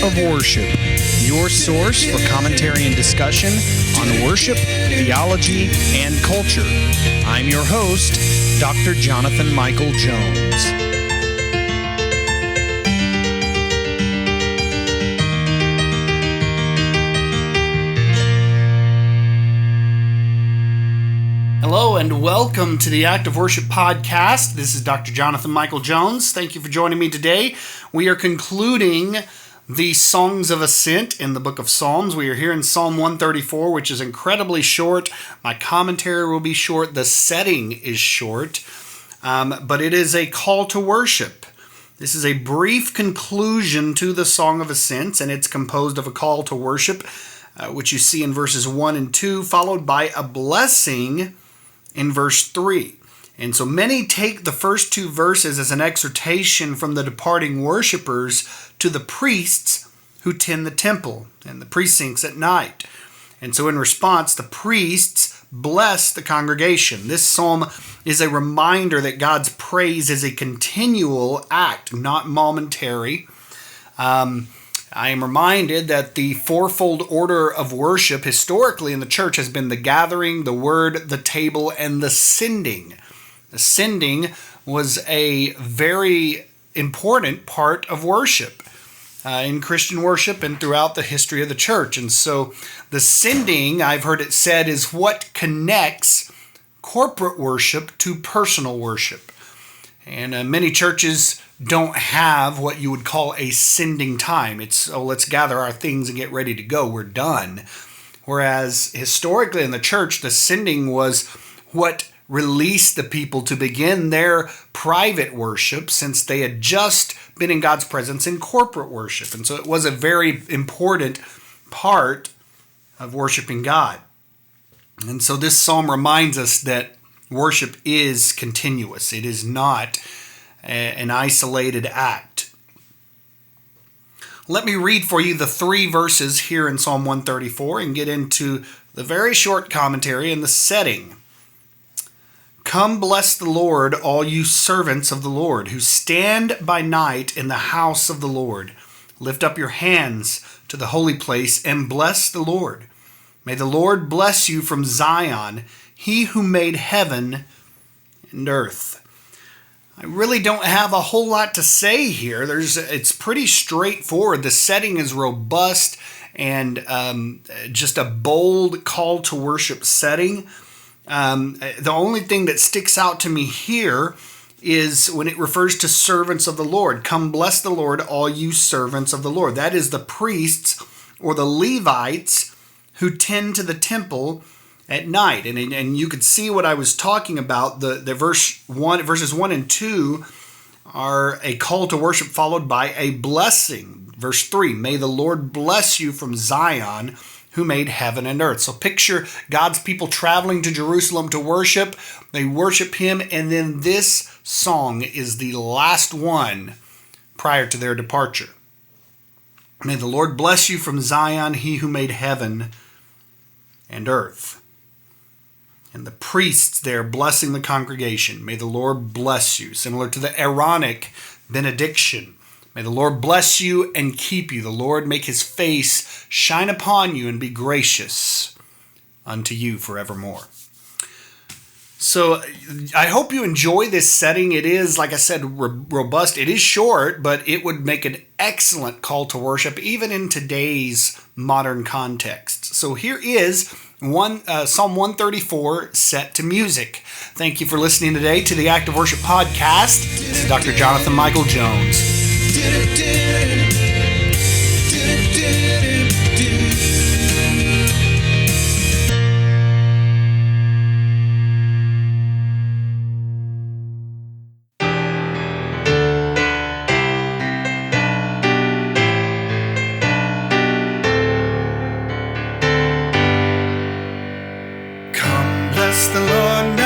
of Worship, your source for commentary and discussion on worship, theology, and culture. I'm your host, Dr. Jonathan Michael Jones. Hello and welcome to the Act of Worship podcast. This is Dr. Jonathan Michael Jones. Thank you for joining me today. We are concluding the Songs of Ascent in the book of Psalms. We are here in Psalm 134, which is incredibly short. My commentary will be short. The setting is short, but it is a call to worship. This is a brief conclusion to the Song of Ascents, and it's composed of a call to worship, which you see in verses 1 and 2, followed by a blessing in verse 3. And so many take the first two verses as an exhortation from the departing worshipers to the priests who tend the temple and the precincts at night. And so in response, the priests bless the congregation. This psalm is a reminder that God's praise is a continual act, not momentary. I am reminded that the fourfold order of worship historically in the church has been the gathering, the word, the table, and the sending. The sending was a very important part of worship in Christian worship and throughout the history of the church. And so the sending, I've heard it said, is what connects corporate worship to personal worship. And many churches don't have what you would call a sending time. It's, let's gather our things and get ready to go. We're done. Whereas historically in the church, the sending was what released the people to begin their private worship, since they had just been in God's presence in corporate worship. And so it was a very important part of worshiping God. And so this psalm reminds us that worship is continuous. It is not an isolated act. Let me read for you the three verses here in Psalm 134 and get into the very short commentary and the setting. Come bless the Lord, all you servants of the Lord, who stand by night in the house of the Lord. Lift up your hands to the holy place and bless the Lord. May the Lord bless you from Zion, he who made heaven and earth. I really don't have a whole lot to say here. It's pretty straightforward. The setting is robust and just a bold call to worship setting. The only thing that sticks out to me here is when it refers to servants of the Lord. Come bless the Lord, all you servants of the Lord. That is the priests or the Levites who tend to the temple at night. And you could see what I was talking about. The verses 1 and 2 are a call to worship followed by a blessing. Verse 3, may the Lord bless you from Zion, who made heaven and earth. So picture God's people traveling to Jerusalem to worship. They worship him, and then this song is the last one prior to their departure. May the Lord bless you from Zion, he who made heaven and earth. And the priests there blessing the congregation. May the Lord bless you. Similar to the Aaronic benediction. May the Lord bless you and keep you. The Lord make his face shine upon you and be gracious unto you forevermore. So I hope you enjoy this setting. It is, like I said, robust. It is short, but it would make an excellent call to worship, even in today's modern context. So here is Psalm 134 set to music. Thank you for listening today to the Act of Worship podcast. This is Dr. Jonathan Michael Jones. Bless the Lord.